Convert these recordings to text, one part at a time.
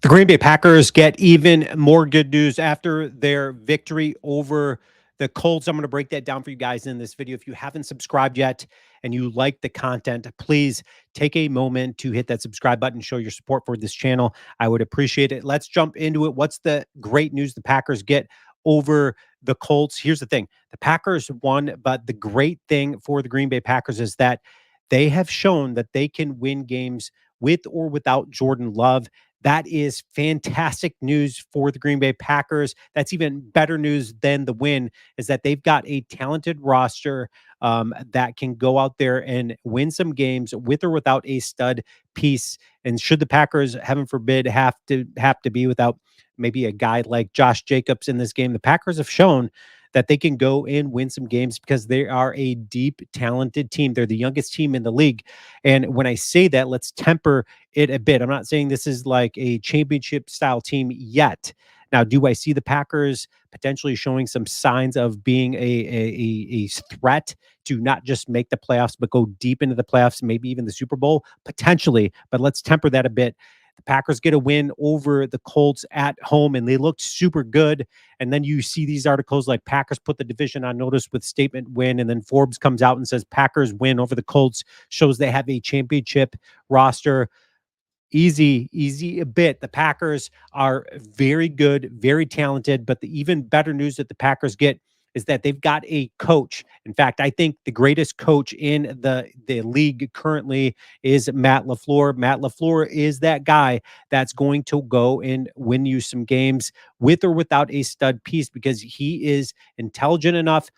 The Green Bay Packers get even more good news after their victory over the Colts. I'm going to break that down for you guys in this video. If you haven't subscribed yet and you like the content, please take a moment to hit that subscribe button, show your support for this channel. I would appreciate it. Let's jump into it. What's the great news the Packers get over the Colts? Here's the thing. The Packers won, but the great thing for the Green Bay Packers is that they have shown that they can win games with or without Jordan Love. That is fantastic news for the Green Bay Packers. That's even better news than the win, is that they've got a talented roster that can go out there and win some games with or without a stud piece. And should the Packers, heaven forbid, have to be without maybe a guy like Josh Jacobs in this game, the Packers have shown that they can go and win some games because they are a deep, talented team. They're the youngest team in the league. And when I say that, let's temper it a bit. I'm not saying this is like a championship style team yet. Now, do I see the Packers potentially showing some signs of being a threat to not just make the playoffs, but go deep into the playoffs, maybe even the Super Bowl? Potentially, but let's temper that a bit. The Packers get a win over the Colts at home, and they looked super good. And then you see these articles like Packers put the division on notice with statement win, and then Forbes comes out and says Packers win over the Colts shows they have a championship roster. Easy a bit. The Packers are very good, very talented, but the even better news that the Packers get is that they've got a coach. In fact, I think the greatest coach in the league currently is Matt LaFleur. Matt LaFleur is that guy that's going to go and win you some games with or without a stud piece because he is intelligent enough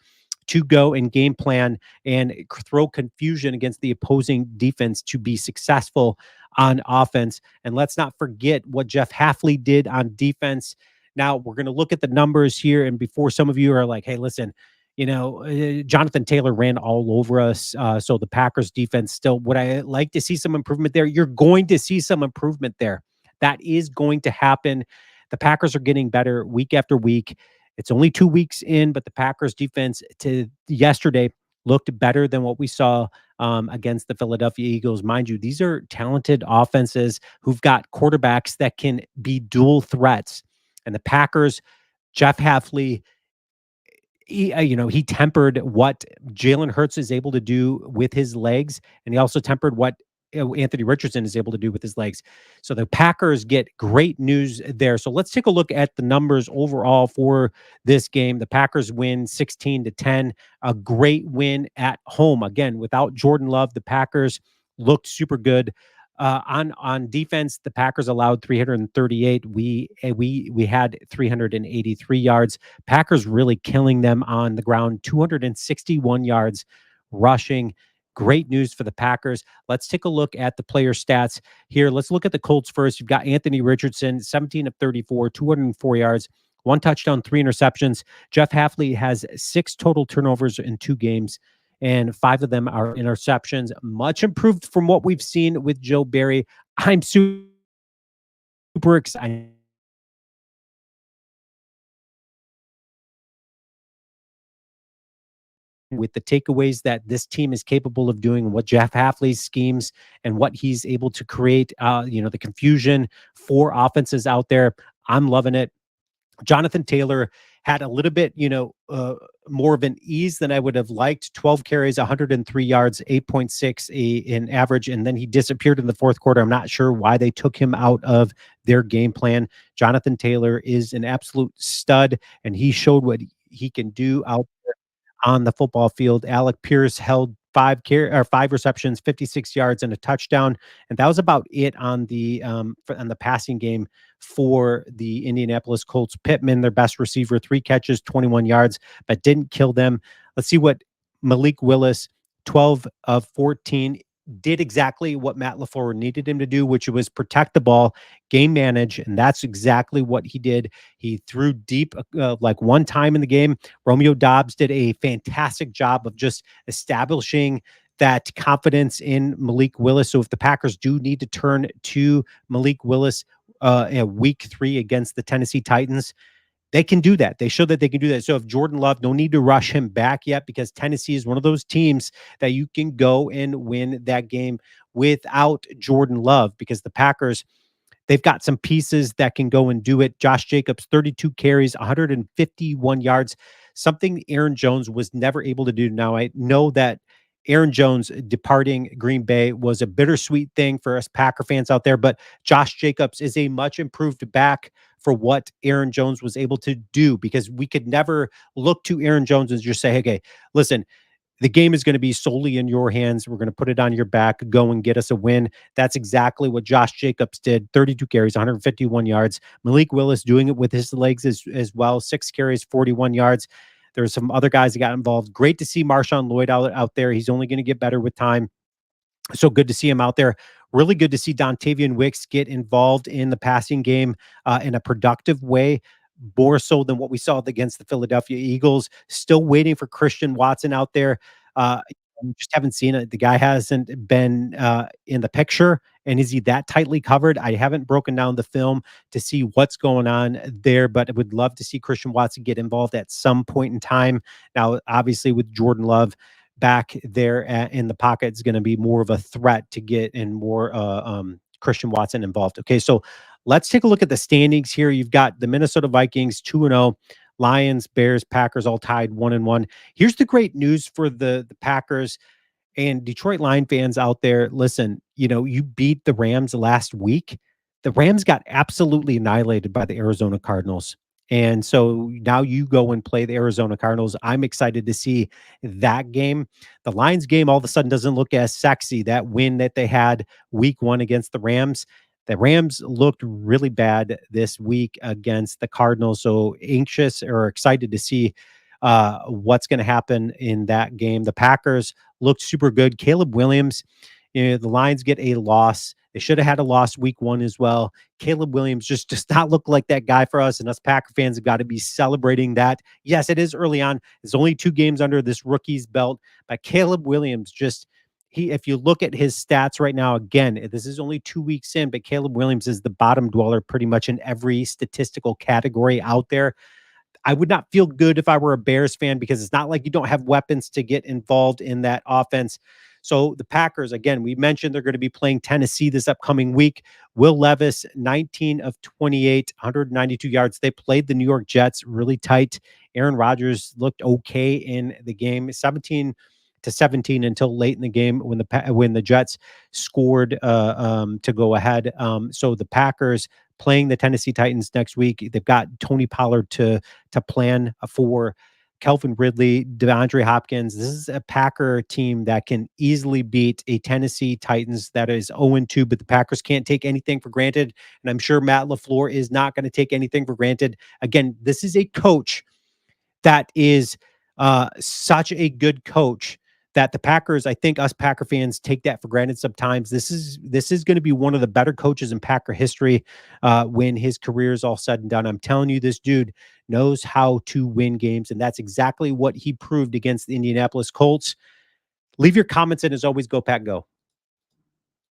to go and game plan and throw confusion against the opposing defense to be successful on offense. And let's not forget what Jeff Halfley did on defense. Now we're going to look at the numbers here. And before some of you are like, hey, listen, Jonathan Taylor ran all over us. So the Packers defense still, would I like to see some improvement there? You're going to see some improvement there. That is going to happen. The Packers are getting better week after week. It's only 2 weeks in, but the Packers defense to yesterday looked better than what we saw against the Philadelphia Eagles. Mind you, these are talented offenses who've got quarterbacks that can be dual threats. And the Packers, Jeff Halfley, he tempered what Jalen Hurts is able to do with his legs, and he also tempered what Anthony Richardson is able to do with his legs. So the Packers get great news there. So let's take a look at the numbers overall for this game. The Packers win 16-10, a great win at home. Again, without Jordan Love, the Packers looked super good. On defense, the Packers allowed 338. We had 383 yards. Packers really killing them on the ground, 261 yards rushing. Great news for the Packers. Let's take a look at the player stats here. Let's look at the Colts first. You've got Anthony Richardson, 17 of 34, 204 yards, 1 touchdown, 3 interceptions. Jeff Halfley has 6 total turnovers in 2 games, and 5 of them are interceptions. Much improved from what we've seen with Joe Barry. I'm super excited with the takeaways that this team is capable of doing, what Jeff Halfley's schemes and what he's able to create, the confusion for offenses out there. I'm loving it. Jonathan Taylor had a little bit, more of an ease than I would have liked. 12 carries, 103 yards, 8.6 in average, and then he disappeared in the fourth quarter. I'm not sure why they took him out of their game plan. Jonathan Taylor is an absolute stud, and he showed what he can do out on the football field. Alec Pierce held 5 receptions, 56 yards and a touchdown, and that was about it on the passing game for the Indianapolis Colts. Pittman, their best receiver, 3 catches, 21 yards, but didn't kill them. Let's see what Malik Willis, 12 of 14, did exactly what Matt LaFleur needed him to do, which was protect the ball, game manage, and that's exactly what he did. He threw deep like one time in the game. Romeo Dobbs did a fantastic job of just establishing that confidence in Malik Willis. So if the Packers do need to turn to Malik Willis in week 3 against the Tennessee Titans, they can do that. They show that they can do that. So if Jordan Love, no need to rush him back yet because Tennessee is one of those teams that you can go and win that game without Jordan Love because the Packers, They've got some pieces that can go and do it. Josh Jacobs, 32 carries, 151 yards, something Aaron Jones was never able to do. Now, I know that Aaron Jones departing Green Bay was a bittersweet thing for us Packer fans out there, but Josh Jacobs is a much improved back for what Aaron Jones was able to do, because we could never look to Aaron Jones and just say, "Hey, okay, listen, the game is going to be solely in your hands. We're going to put it on your back. Go and get us a win." That's exactly what Josh Jacobs did. 32 carries, 151 yards. Malik Willis doing it with his legs as well. 6 carries, 41 yards. There's some other guys that got involved. Great to see Marshawn Lloyd out there. He's only going to get better with time. So good to see him out there. Really good to see Dontavian Wicks get involved in the passing game in a productive way, more so than what we saw against the Philadelphia Eagles. Still waiting for Christian Watson out there. We just haven't seen it. The guy hasn't been in the picture. And is he that tightly covered? I haven't broken down the film to see what's going on there, but I would love to see Christian Watson get involved at some point in time. Now, obviously, with Jordan Love back there in the pocket, is going to be more of a threat to get in more Christian Watson involved. Okay, so let's take a look at the standings here. You've got the Minnesota Vikings 2-0, Lions, Bears, Packers all tied 1-1. Here's the great news for the Packers and Detroit Lion fans out there. Listen, you beat the Rams last week. The Rams got absolutely annihilated by the Arizona Cardinals. And so now you go and play the Arizona Cardinals. I'm excited to see that game. The Lions game all of a sudden doesn't look as sexy. That win that they had week 1 against the Rams looked really bad this week against the Cardinals. So anxious or excited to see what's going to happen in that game. The Packers looked super good. Caleb Williams, the Lions get a loss. They should have had a loss week 1 as well. Caleb Williams just does not look like that guy for us, and us Packer fans have got to be celebrating that. Yes, it is early on. It's only 2 games under this rookie's belt, but Caleb Williams if you look at his stats right now, again, this is only 2 weeks in, but Caleb Williams is the bottom dweller pretty much in every statistical category out there. I would not feel good if I were a Bears fan, because it's not like you don't have weapons to get involved in that offense. So the Packers, again, we mentioned they're going to be playing Tennessee this upcoming week. Will Levis, 19 of 28, 192 yards. They played the New York Jets really tight. Aaron Rodgers looked okay in the game, 17-17 until late in the game when the Jets scored to go ahead. So the Packers playing the Tennessee Titans next week. They've got Tony Pollard to plan for, Kelvin Ridley, DeAndre Hopkins. This is a Packer team that can easily beat a Tennessee Titans that is 0-2, but the Packers can't take anything for granted. And I'm sure Matt LaFleur is not going to take anything for granted. Again, this is a coach that is such a good coach that the Packers, I think us Packer fans take that for granted sometimes. This is going to be one of the better coaches in Packer history when his career is all said and done. I'm telling you, this dude knows how to win games, and that's exactly what he proved against the Indianapolis Colts. Leave your comments, and as always, go Pack Go.